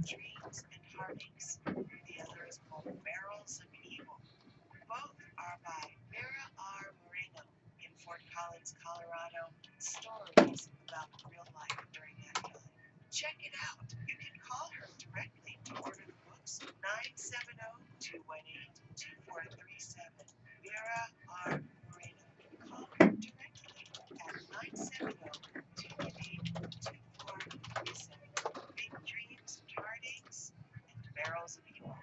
dreams and heartaches. The other is called Barrels of Evil. Both are by Vera R. Moreno in Fort Collins, Colorado. Stories about real life during that time. Check it out. You can call her directly to order the books. 970-218-2437. Vera R. Moreno. Call her directly at 970-218-2437. Big dreams and heartaches and barrels of evil.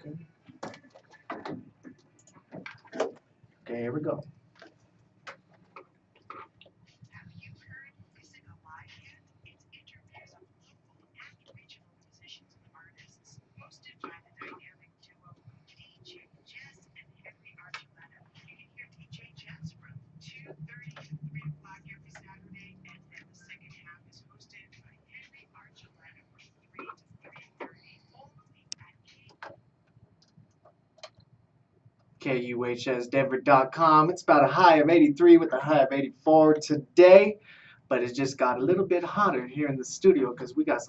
Okay, here we go. Have you heard Missing Alive yet? It's interviews of local and regional musicians and artists, hosted by the dynamic duo DJ Jess and Henry Archuleta. You can hear DJ Jess from 2:30 to 3 o'clock every Saturday, and then the second half is hosted by Henry Archuleta from 3 to 3:30, only at KUHSdenver.com. It's about a high of 83 with a high of 84 today, but it just got a little bit hotter here in the studio because we got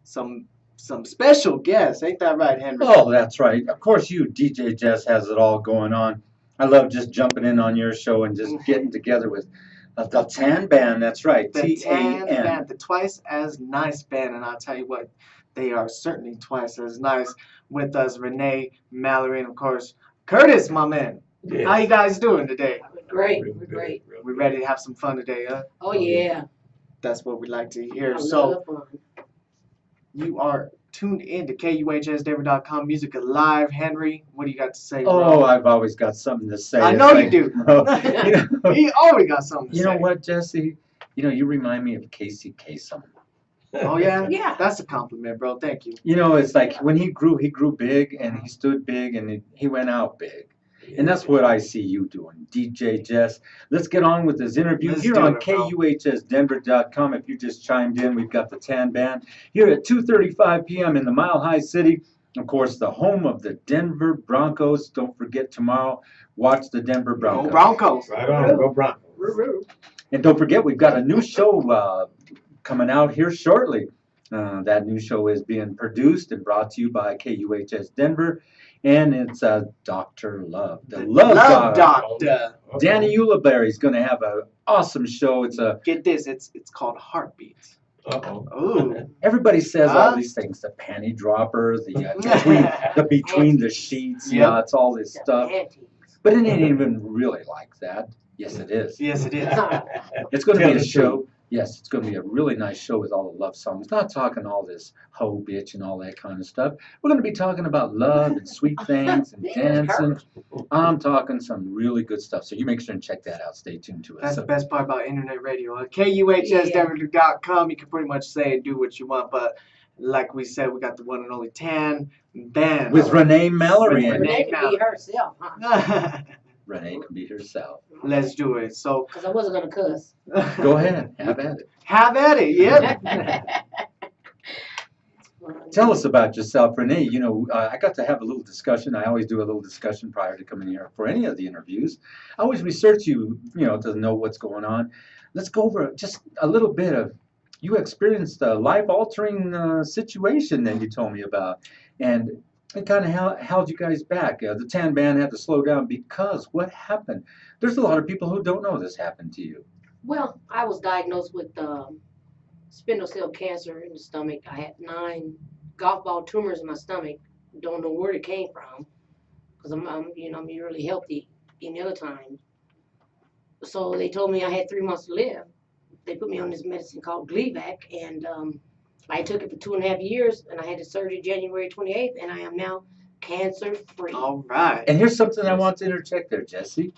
some special guests. Ain't that right, Henry? Oh, that's right. Of course, you, DJ Jess, has it all going on. I love just jumping in on your show and just getting together with the Tan Band. That's right, The Tan T-A-N. Band, the Twice as Nice Band, and I'll tell you what, they are certainly twice as nice. With us, Renee, Mallory, and of course, Curtis, my man. Yes. How you guys doing today? Great, Real we're good, great. real We good. ready to have some fun today, huh? Oh yeah, That's what we like to I hear. So love fun. you are tuned in to KUHSdenver.com Music Alive. Henry, what do you got to say, Oh, bro? I've always got something to say. I It's know you like, do. you know, He already got something to you say. know what, Jesse? You know, you remind me of Casey Kasem. Oh, yeah? Yeah. That's a compliment, bro. Thank you. You know, it's like when he grew big and he stood big and he went out big. And that's what I see you doing, DJ Jess. Let's get on with this interview Let's here do on it, bro. KUHSdenver.com. If you just chimed in, we've got the Tan Band here at 2:35 p.m. in the Mile High City. Of course, the home of the Denver Broncos. Don't forget tomorrow, watch the Denver Broncos. Go Broncos. Right on, go Broncos. Woo-hoo. And don't forget, we've got a new show coming out here shortly. That new show is being produced and brought to you by KUHS Denver, and it's Dr. Love, the Love Doctor. Danny Ulibarri is going to have an awesome show. It's a Get this. It's called Heartbeats. Uh-oh. Ooh. everybody says Huh? all these things, the panty dropper, the between the sheets, Yeah. yeah, it's all this The stuff, panties. but it ain't even really like that. Yes, it is. Yes, it is. It's going to Tell be a the show. truth. Yes, it's going to be a really nice show with all the love songs. Not talking all this hoe bitch and all that kind of stuff. We're going to be talking about love and sweet things and dancing. I'm talking some really good stuff. So you make sure and check that out. Stay tuned to That's us. the best part about internet radio. KUHSdenver.com. You can pretty much say and do what you want, but like we said, we got the one and only Tan Band. With Renee Mallory. With And Renee can be herself, huh? Renee can be herself. Let's do it. So Because I wasn't gonna cuss. Go ahead. Have at it. have at it. Yep. Tell us about yourself, Renee. You know, I got to have a little discussion. I always do a little discussion prior to coming here for any of the interviews. I always research you, to know what's going on. Let's go over just a little bit of, you experienced a life-altering situation that you told me about. And it kind of held you guys back. The Tan Band had to slow down because what happened? There's a lot of people who don't know this happened to you. Well, I was diagnosed with spindle cell cancer in the stomach. I had 9 golf ball tumors in my stomach. Don't know where it came from, because I'm really healthy any other time. So they told me I had 3 months to live. They put me on this medicine called Gleevec, and I took it for 2.5 years, and I had the surgery January 28th, and I am now cancer free. All right. And here's something I want to interject there, Jesse.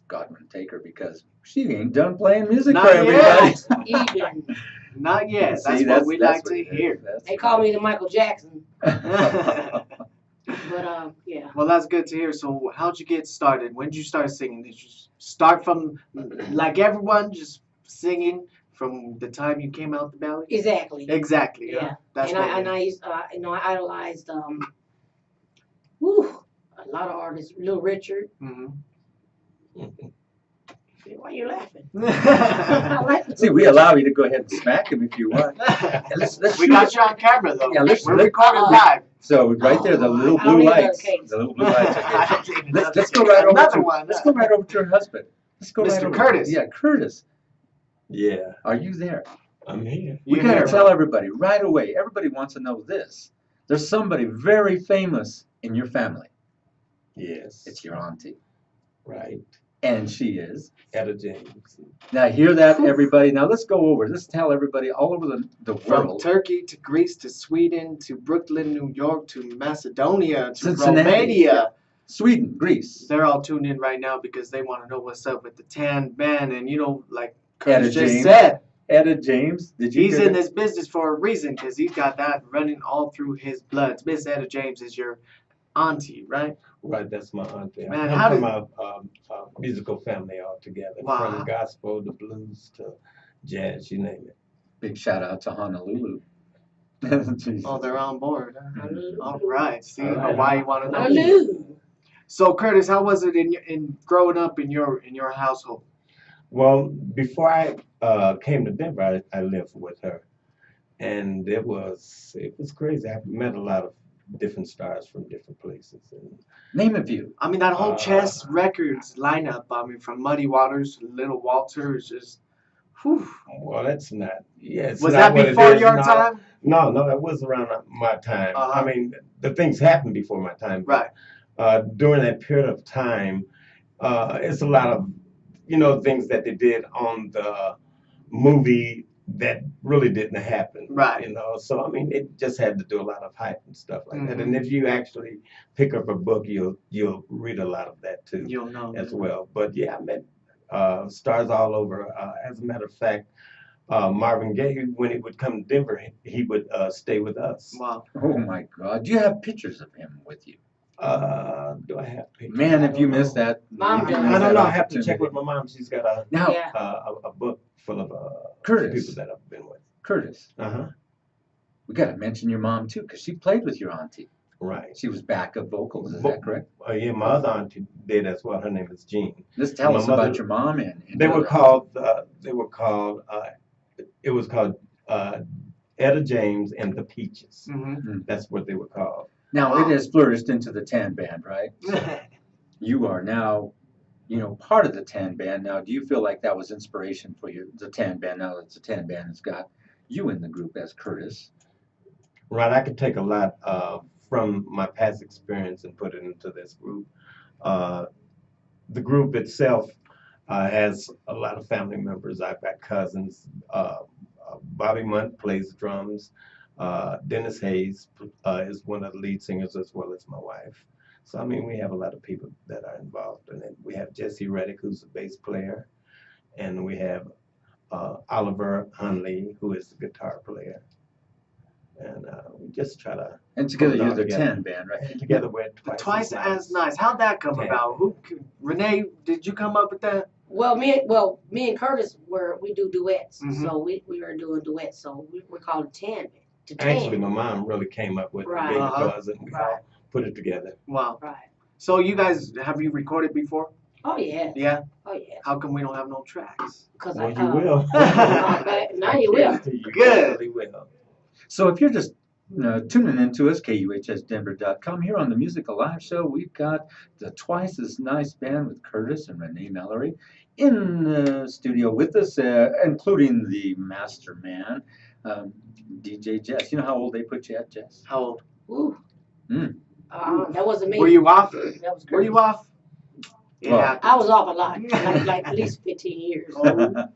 Godwin, take her because she ain't done playing music Not for everybody. yet. Even Not yet. See, That's what we like what to it is. hear. they call me the Michael Jackson, Well, but yeah. Well, that's good to hear. So, how'd you get started? When did you start singing? Did you start from, like everyone, just singing from the time you came out the valley? Exactly. Exactly. Yeah. That's and what I used, I idolized, a lot of artists. Little Richard, Mhm. Why you laughing? I like the See, we allow you to go ahead and smack him if you want. Yeah, let's We shoot got it. you on camera though. Yeah, let's- We're let's- recording Uh-uh. live. So right there, the Oh, little I don't blue need another lights. case. The little blue lights. Are here. Let's go Another right over another to. one. Let's go right over to your husband. Let's go right Mr. over. Curtis. Yeah, Curtis. Yeah, Are you there? I'm here. We You gotta hear tell everybody right away. Everybody wants to know this. There's somebody very famous in your family. Yes. It's your auntie, Right. and she is. Etta James. Now hear that, everybody. Now let's go over. Let's tell everybody all over the From world. Turkey to Greece to Sweden to Brooklyn, New York to Macedonia to Cincinnati. Romania. Sweden, Greece. They're all tuned in right now because they want to know what's up with the tan band. And you know, like Etta Curtis just James. said, Etta James. Did you? he's hear in that? this business for a reason because he's got that running all through his blood. Miss Etta James is your auntie, right? Right, that's my auntie. Man, I how come did- from a musical family altogether. Wow. From gospel to blues to jazz, you name it. Big shout out to Honolulu. Jesus. Oh, they're on board. Huh? Hallelujah. All right. See All right. why you want to know. Hallelujah. So Curtis, how was it in growing up in your household? Well, before I came to Denver, I lived with her, and it was crazy. I met a lot of different stars from different places, and Name a few. I mean, that whole Uh, Chess Records lineup. I mean, from Muddy Waters to Little Walter is just. Whew. well, that's not. Yeah, it's Was not that what it before is your now. time? No, it was around my time. Uh-huh. I mean, the things happened before my time. Right. During that period of time, it's a lot of, things that they did on the movie that really didn't happen. Right. So I mean, it just had to do a lot of hype and stuff like that. Mhm. And if you actually pick up a book, you'll read a lot of that too You'll know. as well. But yeah, I met stars all over. As a matter of fact, Marvin Gaye, when he would come to Denver, he would stay with us. Wow. Oh my God. Do you have pictures of him with you? Do I have pictures? Man, I if you don't missed know. that. Mom if you does. missed I don't that know. I have to check opportunity. with my mom. She's got Now, Yeah. a book full of Curtis. people that I've been with. Curtis, Uh-huh. we got to mention your mom too, because she played with your auntie. Right. She was backup vocals. Is Vo- that correct? Yeah, my other auntie did as well. Her name is Jean. Let's tell My us mother- about your mom and They your were other- called. It was called Etta James and the Peaches. Mm-hmm. That's what they were called. Now it has flourished into the Tan Band, right? You are now, part of the Tan Band. Now, do you feel like that was inspiration for you, the Tan Band? Now that the Tan Band has got you in the group as Curtis. Right. I could take a lot from my past experience and put it into this group. The group itself has a lot of family members. I've got cousins. Bobby Munt plays drums. Dennis Hayes is one of the lead singers, as well as my wife. So, I mean, we have a lot of people that are involved in it. We have Jesse Reddick, who's the bass player, and we have Oliver Hunley, who is the guitar player. And we just try to And together Put it you're all the together. Tan Band, right? and together we're Twice as nice. How'd that come Yeah. about? Renee, did you come up with that? Well, me and Curtis we do duets. Mhm. So we were doing duets. So we're called Tan. To Tan. Actually, my mom really came up with it, Right. gave it Uh-huh. to us, and we all put it together. Wow. Right. So you guys, have you recorded before? Oh yeah. Yeah. Oh yeah. How come we don't have no tracks? Because Well, you will. now you will. You Good. definitely will. So if you're just tuning into us, KUHSdenver.com, here on the Music Alive Show, we've got the Twice as Nice Band with Curtis and Renee Mallory in the studio with us, including the master man, DJ Jess. You know how old they put you at, Jess? How old? Ooh. Mm. That wasn't me. Were you off? That was Curtis. Were you off? It Well, happened. I was off a lot, like at least 15 years. Oh.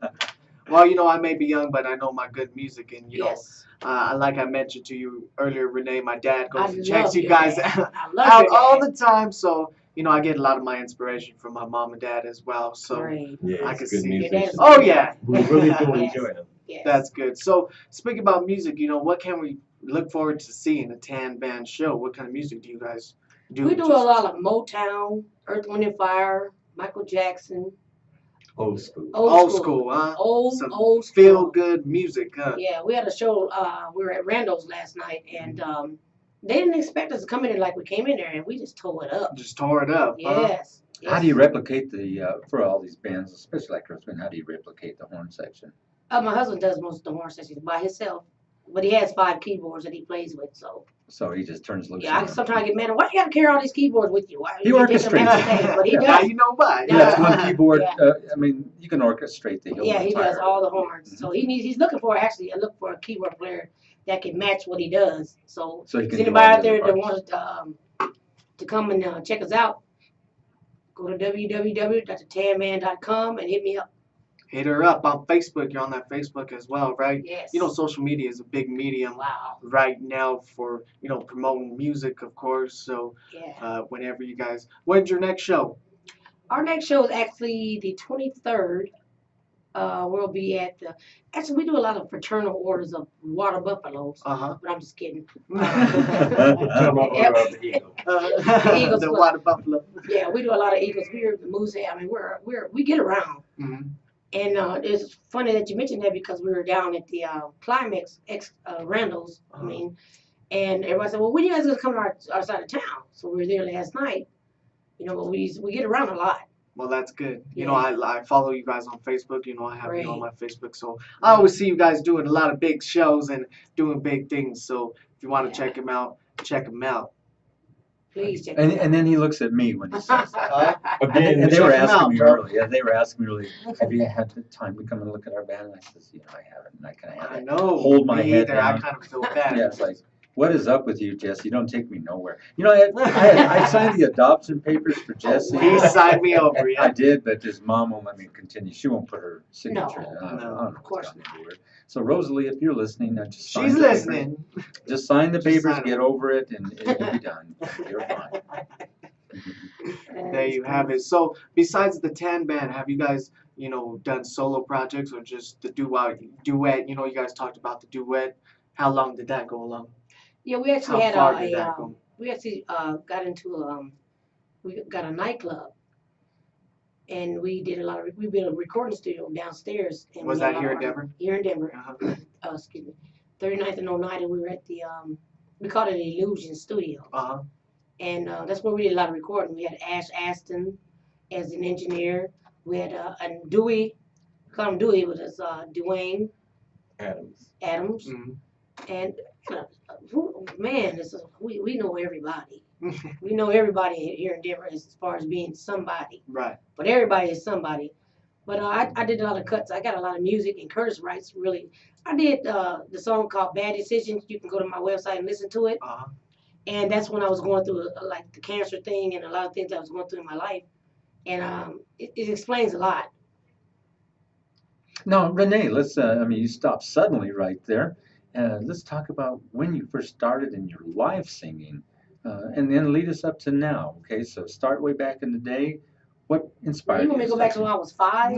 Well, I may be young, but I know my good music, and Yes. like I mentioned to you earlier, Renee, my dad I goes and checks love you your guys dad. out I love your all dad. the time. So, I get a lot of my inspiration from my mom and dad as well. So Great. Yeah, I he's can a good see Your musician. dad's Oh, yeah. We really do Yes. enjoy him. Yes. that's good. So, speaking about music, what can we look forward to seeing a Tan Band show? What kind of music do you guys do? We do a lot of Motown, Earth, Wind and Fire, Michael Jackson, Old school. Old school, huh? Old Some school. Feel good music, huh? Yeah, we had a show. We were at Randall's last night, and They didn't expect us to come in there like we came in there, and we just tore it up. Just tore it up. Yes. How do you replicate for all these bands, especially like Earth Wind, how do you replicate the horn section? My husband does most of the horn sections by himself, but he has 5 keyboards that he plays with. So he just turns loose. Yeah, I sometimes get mad. Why you got to carry all these keyboards with you? Why He you take them orchestrates. every day? But he Yeah. Now does. you know why. Yeah, that's one keyboard. Yeah. I mean, you can orchestrate the whole Yeah, he does entire- all the horns. Mhm. So he's looking for a keyboard player that can match what he does. So So he if can there's do anybody all out the there other that parts. wants to come and check us out, go to www.thetanman.com and hit me up. Hit her up on Facebook. You're on that Facebook as well, right? Yes. You know, social media is a big medium Wow. right now for, promoting music, of course. So Yeah. whenever you guys, when's your next show? Our next show is actually the 23rd. We'll be at actually we do a lot of fraternal orders of water buffaloes, Uh-huh. but I'm just kidding. Fraternal Order of the Eagle. Eagles The Club. Water Buffalo. Yeah, we do a lot of Eagles. We're the Moose. I mean, we get around. Mhm. And it's funny that you mentioned that because we were down at the Climax Randall's. I mean, and everybody said, "Well, when you guys gonna come to our side of town?" So we were there last night. But we get around a lot. Well, that's good. Yeah. I follow you guys on Facebook. I have you on my Great. Facebook. So I always see you guys doing a lot of big shows and doing big things. So if you want to Yeah. check them out, check them out. Please check. And it out. and then he looks at me when he says that. Again, And they were check 'em asking out, me bro. earlier. Yeah, they were asking me earlier. Have you had the time to come and look at our band? And I says, I haven't. And I kind of I had know. hold my me head either. I down. kind of feel bad. Yeah, it's like, what is up with you, Jesse? You don't take me nowhere. I signed the adoption papers for Jesse. He signed me over, I yeah. did, but his mom won't let me continue. She won't put her signature in. I don't No, know of course what's gotten into her. So Rosalie, if you're listening, just sign She's the papers. listening. Just sign the Just papers, sign get 'em. over it, and it'll be done. You're fine. There you have it. So besides the Tan Band, have you guys, done solo projects or just the duet? You guys talked about the duet. How long did that go along? Yeah, we actually How had far did that go? we actually got into we got a nightclub, and we did we built a recording studio downstairs. And Was we had that a lot here of in Denver? Here in Denver. Uh-huh. Excuse me, 39th and 09, and we were at the we called it the Illusion Studio, Uh-huh. and that's where we did a lot of recording. We had Ash Aston as an engineer. We had and Dewey, call him Dewey, was Dwayne Adams. Mhm. And man, we know everybody. We know everybody here in Denver as far as being somebody. Right. But everybody is somebody. But I did a lot of cuts. I got a lot of music, and Curtis writes really. I did the song called "Bad Decisions." You can go to my website and listen to it. Uh-huh. And that's when I was going through like the cancer thing and a lot of things I was going through in my life. And it explains a lot. Now, Renee, let's, you stopped suddenly right there. Let's talk about when you first started in your live singing, and then lead us up to now. Okay, so start way back in the day. What inspired You want me to go back to when I was 5?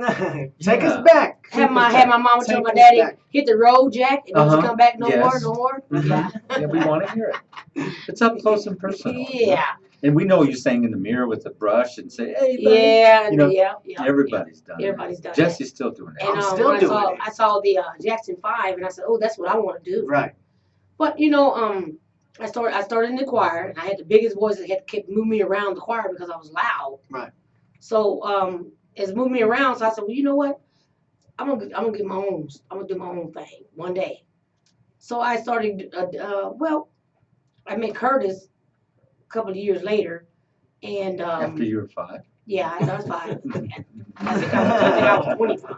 Take Yeah. us back. Had my mama tell Take my us daddy, back. hit the road, Jack, and don't you Uh-huh. come back no more, Yes. no more. Mhm. Yeah. Yeah, we want to hear it. It's up close and personal. you know? Yeah. And we know you sang in the mirror with the brush and say, "Hey, buddy." Yeah. You know, yeah. Everybody's done that. Everybody's done Jesse's still doing that. And I'm still when doing I it. saw the Jackson 5, and I said, oh, that's what I want to do. Right. But I started in the choir, and I had the biggest voice that had kept moving me around the choir because I was loud. Right. So it's moved me around. So I said, well, you know what? I'm gonna get my own. I'm gonna do my own thing one day. So I started. I met Curtis a couple of years later, and After you were 5. yeah, I was 5. I think I was 25.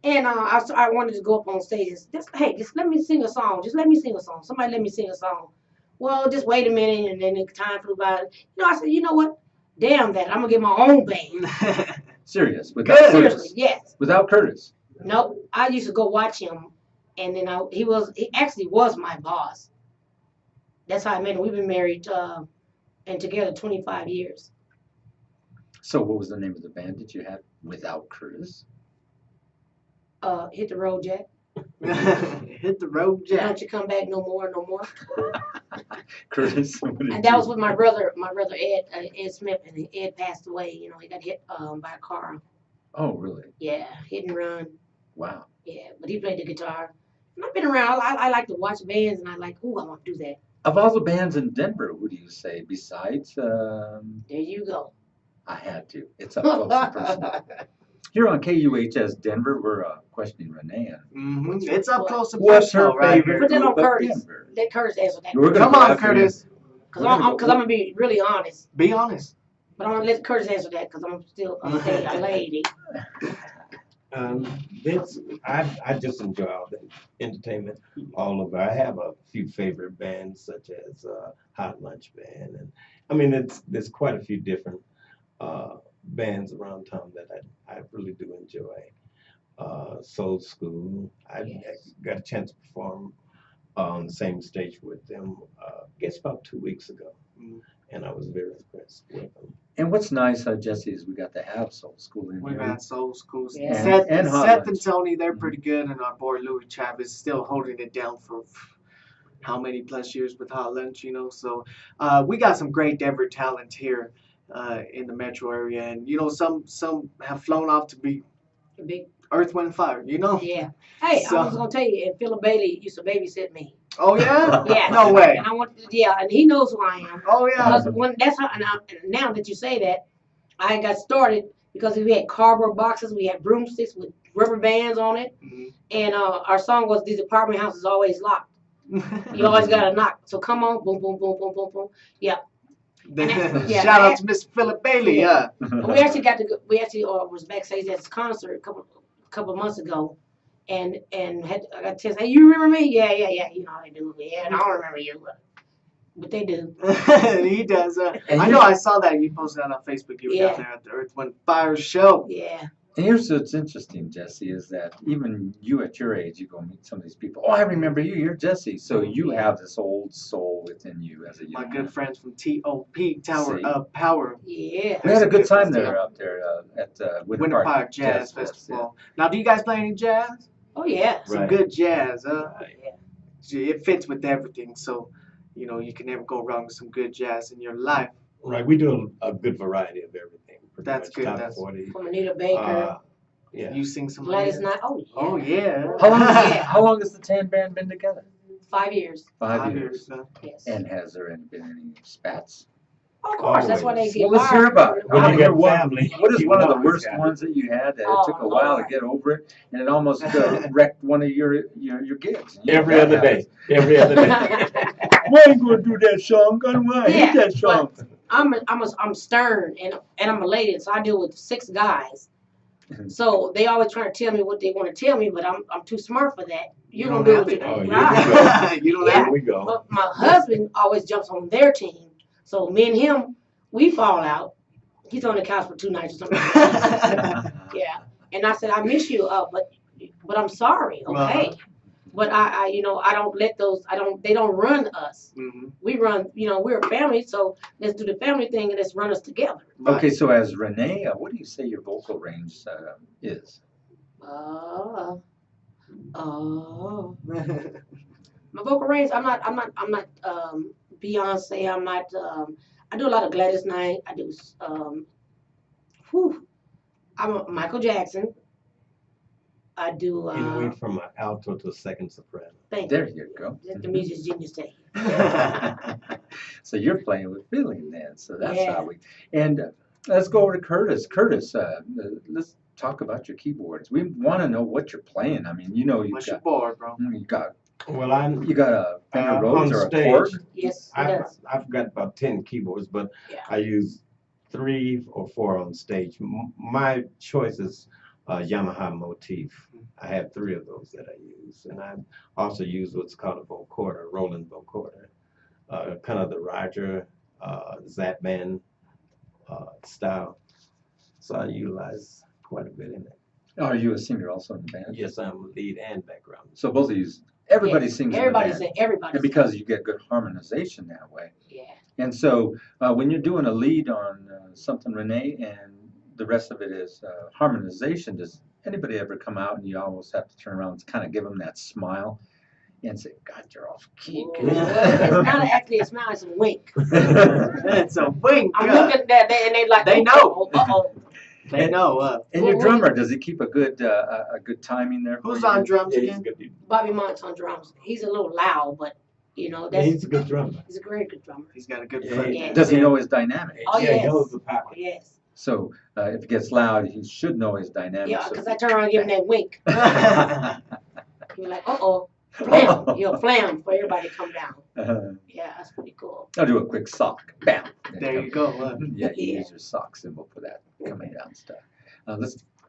And I wanted to go up on stage. Just let me sing a song. Just let me sing a song. Somebody let me sing a song. Well, just wait a minute, and then the time flew by. I said, you know what? Damn that! I'm gonna get my own band. Serious. Without Good. Curtis. Seriously, yes. Without Curtis. Nope. I used to go watch him, and then he actually was my boss. That's how I met him. We've been married and together 25 years. So what was the name of the band that you had without Curtis? Hit the road, Jack. Hit the road, Jack. Don't you come back no more, no more. Curtis. What did And that you- was with my brother Ed Smith, and Ed passed away. He got hit by a car. Oh, really? Yeah, hit and run. Wow. Yeah, but he played the guitar. And I've been around. I like to watch bands, and I like, ooh, I want to do that. Of all the bands in Denver, who do you say besides? There you go. I had to. It's up close and personal. Here on KUHS Denver, we're questioning Renee. It's up close and What's her personal right favorite here. Put that on group of Curtis. Denver? Let Curtis answer that. We're gonna Come go on, after you. Curtis. Because I'm gonna be really honest. Be honest. But I'm gonna let Curtis answer that because I'm still a lady. I just enjoy all the entertainment all over. I have a few favorite bands such as Hot Lunch Band, and I mean there's quite a few different bands around town that I really do enjoy. Soul School, I got a chance to perform on the same stage with them, I guess about 2 weeks ago, and I was very impressed with them. And what's nice, Jesse, is we got to have Soul School in We've here. had Soul Schools. Yeah. Seth, And Hot Seth and Lunch. Tony, they're pretty good, and our boy Louis Travis still holding it down for how many plus years with Hot Lunch, you know. So we got some great Denver talent here in the metro area, and you know some have flown off to be Big. Earth, Wind, and Fire, you know. Yeah. Hey, So- I was gonna tell you, and Philip Bailey used to babysit me. Oh yeah. Yeah. No way. And I want, and he knows who I am. Oh yeah. Because when that's how, and now that you say that, I got started because we had cardboard boxes, we had broomsticks with rubber bands on it, and our song was "These apartment houses always locked. You always got to knock. So come on, boom, boom, boom, boom, boom, boom. Yeah. Yeah. Shout out to Mr. Philip Bailey. Yeah. And we actually got to go, we actually was backstage at this concert a couple months ago, and had I got to tell, hey, you remember me? Yeah. You know how they do. Yeah, I don't remember you, but they do. He does. And I know. I saw that you posted that on Facebook. You were Yeah. down there at the Earth, Wind, Fire show. Yeah. And here's what's interesting, Jesse, is that even you at your age, you go meet some of these people. Oh, I remember you. You're Jesse. So you have this old soul within you as a young My man. good friends from TOP Tower See? of Power. Yeah. We had a good time Difference, there up there at Winter Park Jazz Fest, Festival. Now, do you guys play any jazz? Oh yeah. Some Right. good jazz. Yeah. It fits with everything. So, you know, you can never go wrong with some good jazz in your life. Right, we do a good variety of everything. Pretty That's much good, Top that's- 40. From Anita Baker, Yeah. You sing some. Gladys jazz? Knight. Oh yeah. Oh yeah. Yeah. How long has the Tan Band been together? 5 years. 5 years. Yes. And has there been any spats? Of course, that's why they Always. get Well, let's hear fired. about it. When I you wanna get hear what- family, What is you one of the always worst got it. ones that you had that Oh, it took a while to Lord. get over it, and it almost wrecked one of your gigs? You know, Every that other day. happens. Every other day. Why ain't gonna do that song? I hate that song. I'm stern and I'm a lady, so I deal with 6 guys. So they always trying to tell me what they want to tell me, but I'm too smart for that. You You're gonna don't do have what to. you Oh, right. here we go. You don't Yeah. have Here we go. But my husband always jumps on their team. So me and him, we fall out. He's on the couch for 2 nights or something. Yeah. And I said, I miss you, but I'm sorry, okay? But I you know, I don't let those, they don't run us. Mhm. We run, you know, we're a family, so let's do the family thing and let's run us together. Okay, so as Renee, what do you say your vocal range is? My vocal range, I'm not Beyonce, I do a lot of Gladys Knight, I do I'm a Michael Jackson. I do You went from an alto to a second soprano. thank There you. you go. Let the music's genius take. So you're playing with feeling then. So that's Yeah. how we. And let's go over to Curtis. Curtis, let's talk about your keyboards. We want to know what you're playing. I mean, you know, What's your board, bro? you got Well, I'm a Fender on Rhodes or a stage. Korg. Yes, it I've, does. I've got about 10 keyboards, but Yeah. I use 3 or 4 on stage. My choice is Yamaha Motif. I have 3 of those that I use, and I also use what's called a vocoder, Roland vocoder, kind of the Roger Zapman style. So I utilize quite a bit in it. Are you a singer also in the band? Yes, I'm lead and background. So both of you, everybody Yeah, sings Everybody's in the band. everybody's And because you get good harmonization that way. yeah. And so when you're doing a lead on something, Renee, and the rest of it is harmonization, does anybody ever come out and you almost have to turn around and kind of give them that smile and say, God, you're off key. Well, it's not actually a smile, it's a wink. It's a wink. I'm looking at that and they like, They know. Uh-oh. They know. And your drummer, does he keep a good timing there? For Who's you? on drums Yeah, he's again? good. Bobby Mont's on drums. He's a little loud, but Yeah, that's he's a good drummer. he's a very good drummer. He's got a good Yeah, foot. yeah. Does he know his dynamic? Oh, yeah, yes. he knows the power. Yes. So if it gets loud, he should know his dynamic. Yeah, so because I turn around and give him that wink. He's like, flam. He'll flam for everybody to come down. Yeah, that's pretty cool. I'll do a quick sock. Bam. There you go. Yeah, you Yeah. use your sock symbol for that coming down stuff.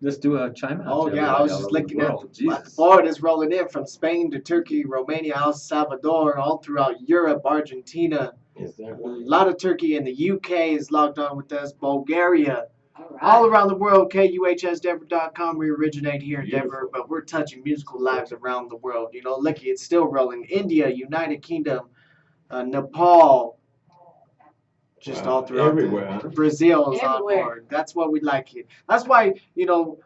Let's do a chime out. Oh to yeah, I was everybody all just over the looking at world. the Jesus. board is rolling in from Spain to Turkey, Romania, El Salvador, all throughout Europe, Argentina. Is that A right? lot of Turkey in the UK is logged on with us. Bulgaria, All right. all around the world. KUHSdenver.com. We originate here in Denver, Beautiful. but we're touching musical lives around the world. You know, lucky it's still rolling. India, United Kingdom, Nepal, just all throughout everywhere. Brazil is on Everywhere. board. That's what we like here. That's why, you know,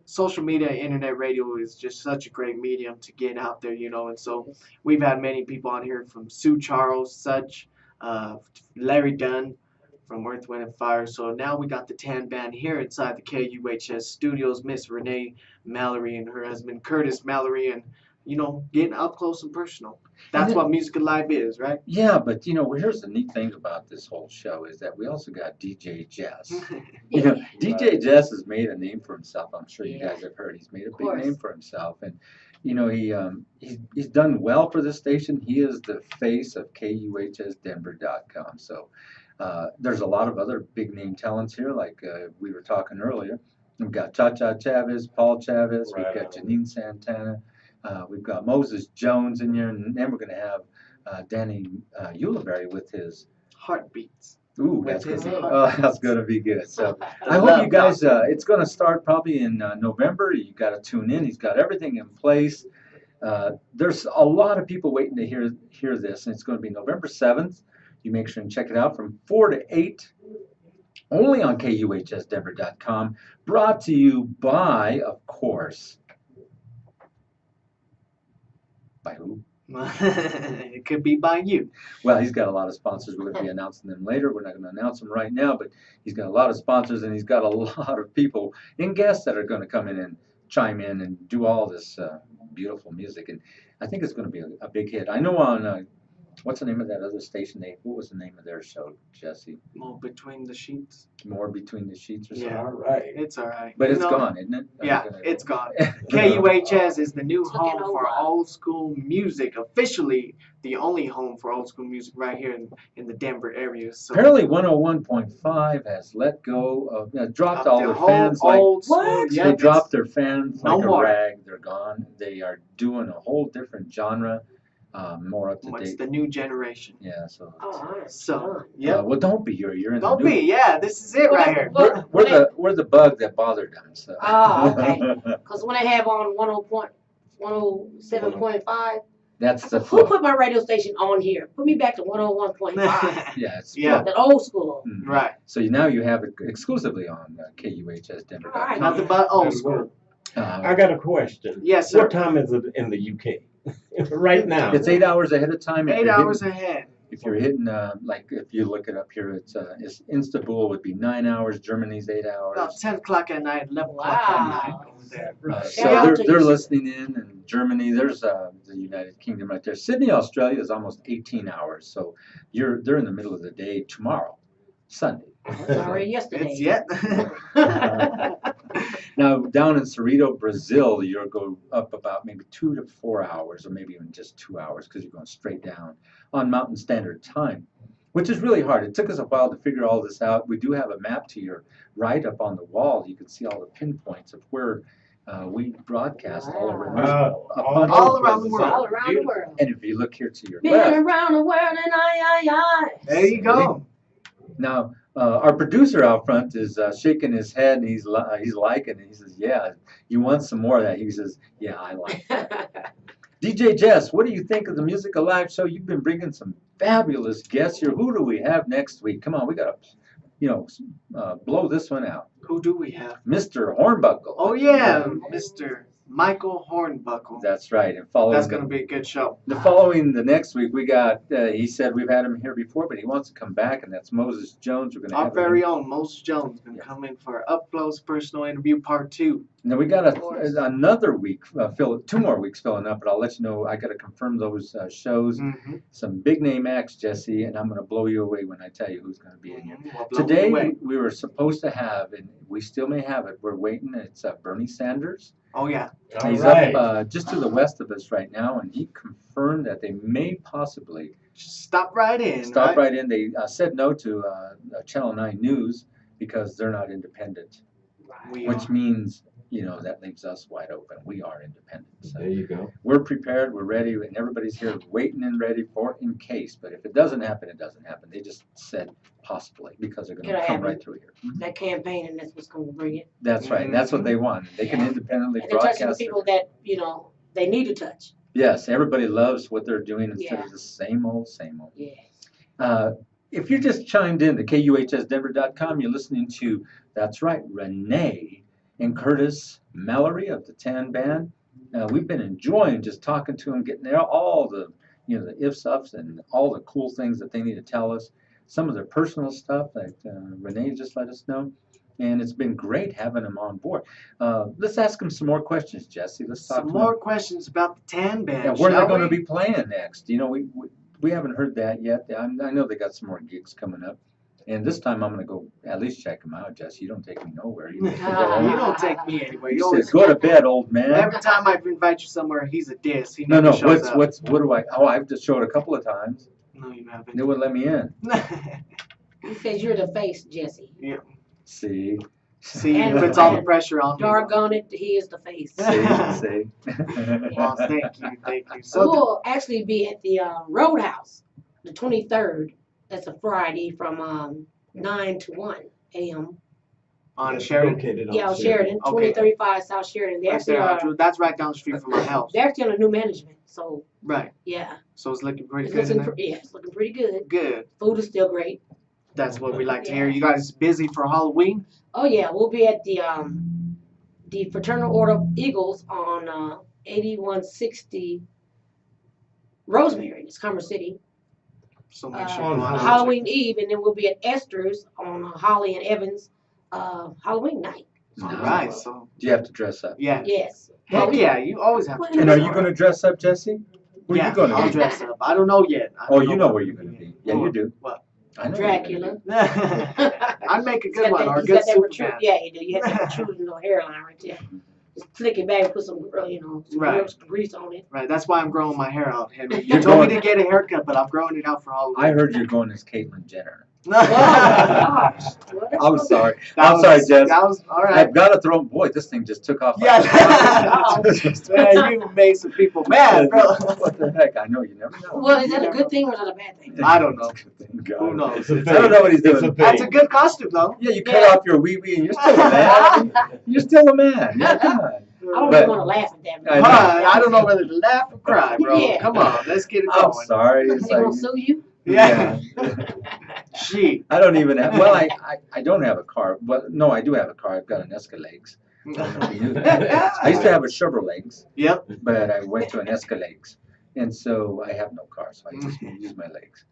social media, internet radio is just such a great medium to get out there, you know. And so we've had many people on here from Sue Charles, such, Larry Dunn from Earth, Wind, and Fire. So now we got the Tan Band here inside the KUHS studios, Miss Renee Mallory and her husband Curtis Mallory, and, you know, getting up close and personal. That's what Music Alive is, right? Yeah, but you know, here's the neat thing about this whole show is that we also got DJ Jess. You know, DJ Jess has made a name for himself. I'm sure you guys have heard. He's made a big course. name for himself, and you know, he's done well for this station. He is the face of KUHSdenver.com. So there's a lot of other big name talents here, like we were talking earlier. We've got Cha Cha Chavez, Paul Chavez. Right We've got on. Janine Santana. We've got Moses Jones in here, and then we're going to have Danny Ulibarri with his Heartbeats. Ooh, With his that's gonna be good. So I I hope love you guys. It's gonna start probably in November. You got to tune in. He's got everything in place. There's a lot of people waiting to hear this, and it's going to be November 7th. You make sure and check it out from 4 to 8, only on KUHSdenver.com. Brought to you by, of course, by who? It could be by you. Well, he's got a lot of sponsors. We're going to be announcing them later. We're not going to announce them right now, but he's got a lot of sponsors, and he's got a lot of people and guests that are going to come in and chime in and do all this beautiful music. And I think it's going to be a big hit. I know on, what's the name of that other station? What was the name of their show, Jesse? Well, Between the Sheets. More Between the Sheets or something? Yeah. All right. It's all right. But You it's know, gone, isn't it? Yeah, it's gone. KUHS is the new Took it home for over. old school music. Officially, the only home for old school music right here in the Denver area. So Apparently 101.5 has let go of, dropped all the their whole fans like, old school. What? Yeah, they it's- dropped their fans No like more. a rag. They're gone. They are doing a whole different genre, more up to What's date. the new generation? Yeah, so. Oh, all right. So, yeah. Well, don't be. You're in Don't the new. be. Yeah, this is it right here. We're the bug that bothered them. So. Oh, okay. Because when I have on 107.5, That's the who flow. put my radio station on here? Put me back to 101.5. Yeah, it's Yeah. That old school. Mhm. Right. So now you have it exclusively on KUHSdenver.com. All right. Nothing but old school. I got a question. Yes, sir. What time is it in the UK? Right now. It's 8 hours ahead of time. If 8 you're hours hitting- ahead. If you're hitting, like, if you look it up here, it's Istanbul would be 9 hours. Germany's 8 About hours. 10 o'clock at night, 11 o'clock at night. Wow. Over there. So Shout out to they're you. listening in, and Germany. There's the United Kingdom right there. Sydney, Australia is almost 18 hours. So they're in the middle of the day tomorrow, Sunday. It's already yesterday. It's yet. Now down in Cerrito, Brazil, you'll go up about maybe 2 to 4 hours, or maybe even just 2 hours, because you're going straight down on Mountain Standard Time, which is really hard. It took us a while to figure all this out. We do have a map to your right up on the wall. You can see all the pinpoints of where we broadcast all around. Wow. All around the world. All around the world. And if you look here to your Been left, around the world and I. There you go. now our producer out front is shaking his head, and he's liking it. He says, "Yeah, you want some more of that?" He says, "Yeah, I like it." DJ Jess, what do you think of the Music Alive show? You've been bringing some fabulous guests here. Who do we have next week? Come on, we gotta, blow this one out. Who do we have? Mr. Hornbuckle. Oh, yeah, Mr. Michael Hornbuckle. That's right. And following That's going to be a good show. the next week, we got, he said we've had him here before, but he wants to come back, and that's Moses Jones. We're going to Our have very him. own Moses Jones going to Yes. come in for Up Close Personal Interview Part 2. Now we got Of course. another week, 2 more weeks filling up, but I'll let you know. I got to confirm those shows. Mm-hmm. Some big name acts, Jesse, and I'm going to blow you away when I tell you who's going to be in here. Well, blow me Today away. we were supposed to have, and we still may have it. We're waiting. It's Bernie Sanders. Oh, yeah. All He's right. up just to the west of us right now, and he confirmed that they may possibly Stop right in. stop right in. They said no to Channel 9 News because they're not independent, Right. We which are. means, that leaves us wide open. We are independent. So There you go. we're prepared, we're ready, and everybody's here waiting and ready for in case. But if it doesn't happen, it doesn't happen. They just said possibly because they're going Could to come happen. right through here. That campaign, and that's what's going to bring it. That's right. That's what they want. They can Yeah. independently And they're touching the broadcast it. people that, they need to touch. Yes, everybody loves what they're doing instead Yeah. of the same old, same old. Yes. If you just chimed in to KUHSdenver.com, you're listening to, that's right, Renee and Curtis Mallory of the Tan Band. We've been enjoying just talking to them, getting there, all the, the ifs, ups, and all the cool things that they need to tell us. Some of their personal stuff that Renee just let us know. And it's been great having them on board. Let's ask them some more questions, Jesse. Let's talk Some to more questions about the Tan Band. yeah, where they're shall going to we? be playing next. We haven't heard that yet. I know they got some more gigs coming up. And this time I'm going to go at least check them out, Jesse. You don't take me nowhere. You, You don't take me anywhere. You you always said, go to bed, old man. Every time I invite you somewhere, he's a diss. He No, never no. shows up. What do I? Oh, I've just showed a couple of times. No, you haven't. They wouldn't let me in. He says you're the face, Jesse. See, See, he And- puts all the pressure on me. Doggone it, he is the face. see. Well, thank you. So, We'll actually be at the Roadhouse, the 23rd. That's a Friday from 9 to 1 a.m. on That's Sheridan. located on Yeah, on Sheridan, Okay. 2035 South Sheridan. They Right actually there are, on- that's right down the street from my house. they're actually on a new management. So Right. yeah, So it's looking pretty it's good in looking, there. it's looking pretty good. Good. Food is still great. That's what we like to hear. You guys busy for Halloween? Oh yeah, we'll be at the Fraternal Order of Eagles on 8160 Rosemary. It's Commerce City. So make sure On you go out and Halloween Eve, and then we'll be at Esther's on Holly and Evans Halloween night. check. All right. So Do you have to dress up? yeah. Yes. Heck yeah, you always have to. And dress And are up. you going to dress up, Jesse? Where Yeah, you going to I'll be? dress up. I don't know yet. I Oh, don't you know where you're going to be. Yeah, you do. What? I know where you're gonna Dracula. I'd make a He's good got one that- or a he's good got that Superman. Yeah, you do. You have that protruding little hairline right there. Just flick it back and put some, some Right. grease on it. Right, that's why I'm growing my hair out, Henry. You You're told me going- to get a haircut, but I'm growing it out for Halloween. I heard you're going as Caitlyn Jenner. Oh, my gosh. Well, that's I'm okay. sorry. That I'm was- sorry, Jess. That was all right. I've got to throw. Boy, this thing just took off. Yeah. Uh-oh. Man, you made some people mad, bro. What the heck? I know you never know. Well, is that a good thing or is that a bad thing? I don't know. It's a good thing, God. Who knows? It's a I don't know what he's It's a doing. That's a thing. good costume, though. Yeah, you cut Yeah. off your wee and you're still a man. You're still a man. Yeah, come on. I don't But- even want to laugh at that. I know. I don't know whether to laugh or cry, bro. Yeah. Come on, let's get it I'm going. sorry. Is It's he gonna like- sue you? Yeah. She. I don't even have. Well, I don't have a car. Well, no, I do have a car. I've got an Escalades. I don't know if you knew that. I used to have a Chevrolet, Yep. but I went to an Escalades, and so I have no car, so I just use my legs.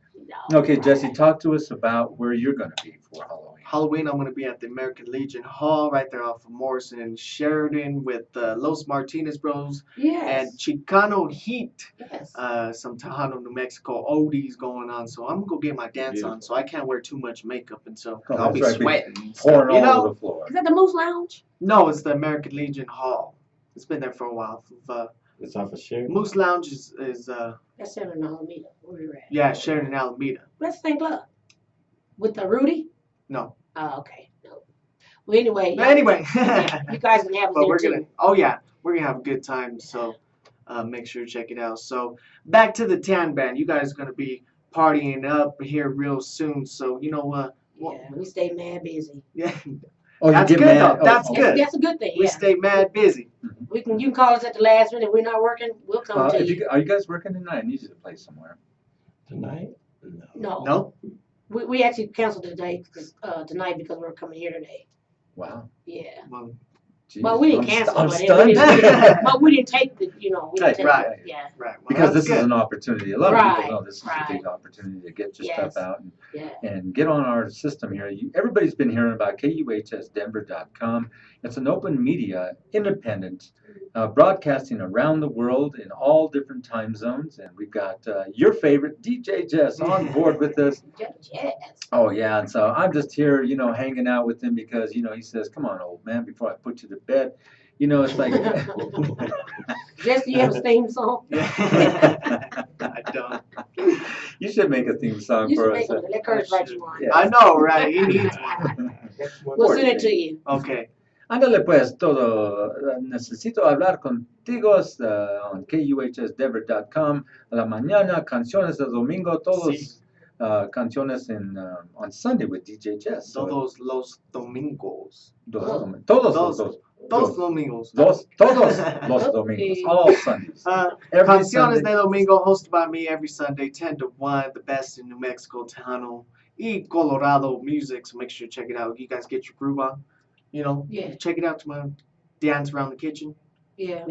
No. Okay, Jesse, talk to us about where you're going to be for Halloween. Halloween, I'm going to be at the American Legion Hall right there off of Morrison and Sheridan with Los Martinez Bros and Yes. Chicano Heat. Yes. Some Tejano, New Mexico oldies going on. So I'm going to go get my dance on. So I can't wear too much makeup. And so Oh, I'll be that's right, sweating. and Pouring stuff, you all know? over the floor. Is that the Moose Lounge? No, it's the American Legion Hall. It's been there for a while. It's off of Sheridan. Moose Lounge is That's in Alameda. Where you're at? yeah, Sheridan, Alameda. That's the same club. With the Rudy? No. Oh, okay. No. Well, anyway. But anyway. Yeah, you guys can have us But there we're too. gonna, oh yeah, we're gonna have a good time. So make sure to check it out. So back to the Tan Band. You guys are gonna be partying up here real soon. So you know what? Yeah, we stay mad busy. Yeah, Oh, That's you get good, mad. though. That's oh. good. That's a good thing. we Yeah. stay mad busy. You can call us at the last minute. If we're not working, we'll come to you. Are you guys working tonight? I need you to play somewhere. Tonight? No. No. No, We actually canceled today tonight because we're coming here today. Wow. Yeah. well, Jeez, Well, we didn't I'm cancel, I'm but stunned. but we didn't take the, you know, we didn't take Right. the, yeah, Right. Well, Because that's this is good. an opportunity. A lot of people Right, know this is a big right. opportunity to get your Yes. stuff out yeah. and get on our system here. Everybody's been hearing about KUHSdenver.com. It's an open media, independent, broadcasting around the world in all different time zones. And we've got your favorite DJ Jess on board with us. Yes. Oh yeah, and so I'm just here, hanging out with him because, he says, "Come on, old man, before I put you to bed." It's like. Jess, do you have a theme song? I don't. You should make a theme song You for should us. make it. Let Curtis write you one. Yeah. I know, right? He needs one. We'll send it to you. Okay. Ándale pues, todo. Necesito hablar contigo on KUHSdenver.com a la mañana, canciones de domingo, todos canciones on Sunday with DJ Jess. So, Todos los domingos. todos Dos domingos. todos los domingos, all Sundays. Every Canciones Sunday. de Domingo, hosted by me every Sunday, 10 to 1, the best in New Mexico, Tejano, y Colorado music. So make sure to check it out. You guys get your groove on. Yeah. Check it out to my dance around the kitchen. Yeah.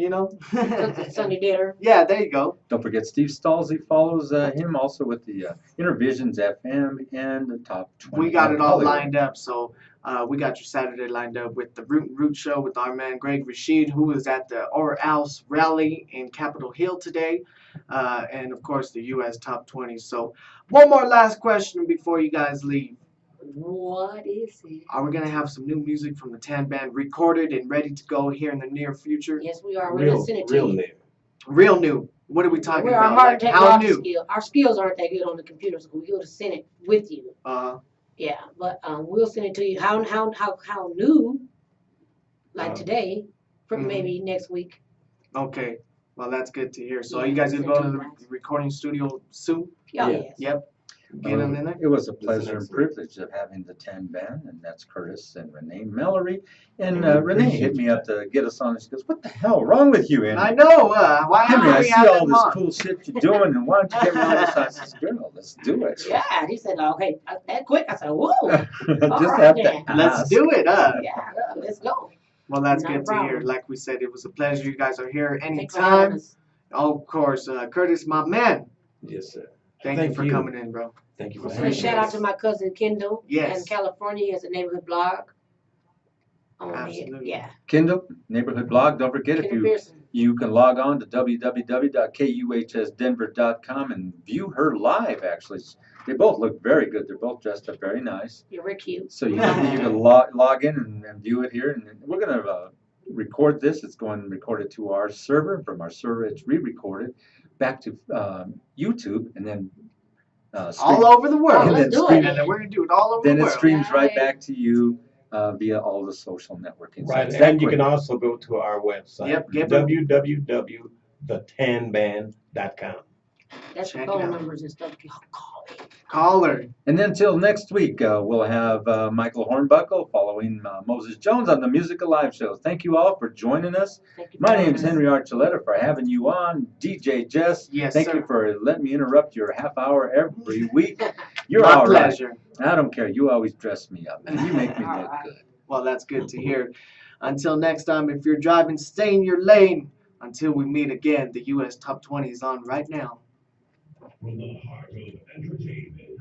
Sunday dinner. Yeah, there you go. Don't forget Steve Stalsey follows him also with the Intervisions FM and the Top 20. We got it all Hollywood. lined up. So we got your Saturday lined up with the Root and Root show with our man Greg Rashid, who is at the Orals rally in Capitol Hill today. And of course the US Top 20. So one more last question before you guys leave. What is it? Are we gonna have some new music from the Tan Band recorded and ready to go here in the near future? Yes, we are. We're going to send it to you. New. Real new. What are we talking We're about? hard Like, to how our new? skills. Our skills aren't that good on the computer, so we'll send it with you. Yeah, but we'll send it to you. How new? Like today, for maybe next week. Okay. Well, that's good to hear. So Yeah, are you guys gonna go to the nice. recording studio soon? Yeah. Yeah. Yes. Yep. Get them in there. It was a pleasure and next week. privilege of having the Tan Band, and that's Curtis and Renee Mallory. And Renee hit me up to get us on, and she goes, "What the hell wrong with you, Henry? I know. Why Henry, haven't I we see had all them this on? cool shit you're doing, and why don't you get me on this?" I says, "Girl, let's do it." Yeah, he said, "Okay, that quick." I said, "Whoa, Just right have then. to Let's ask. do it. yeah, let's go." Well, that's Not a good to hear. problem. Like we said, it was a pleasure. You guys are here Thanks for having anytime. us. Oh, of course, Curtis, my man. Yes, sir. Thank you Thank for you. coming in, bro. Thank you for And having a shout us. out to my cousin Kendall Yes. in California. He has a neighborhood blog. Absolutely. Yeah. Kindle, neighborhood blog. Don't forget, if Kendall you Pearson. you can log on to www.kuhsdenver.com and view her live. Actually, they both look very good. They're both dressed up very nice. You're very cute. So you can log in and view it here, and we're gonna record this. It's going recorded to our server. From our server, it's re-recorded back to YouTube, and then All over the world. And let's then do stream- it. And then we're going to do it all over then the it world. streams right Right. back to you via all the social networking Right, sites. That and you quick. can also go to our website, Yep, give them- www.thetanband.com. That's Check the it phone out. numbers and stuff. Call me. Call her. And then until next week, we'll have Michael Hornbuckle following Moses Jones on the Musical Live Show. Thank you all for joining us. Thank you. My for name's having us. Henry Archuleta for having you on. DJ Jess, Yes, thank sir. you for letting me interrupt your half hour every week. You're My all right. pleasure. I don't care. You always dress me up, and you make me All look right. good. Well, that's good to hear. Until next time, if you're driving, stay in your lane. Until we meet again, the US Top 20 is on right now. From the heart of entertainment.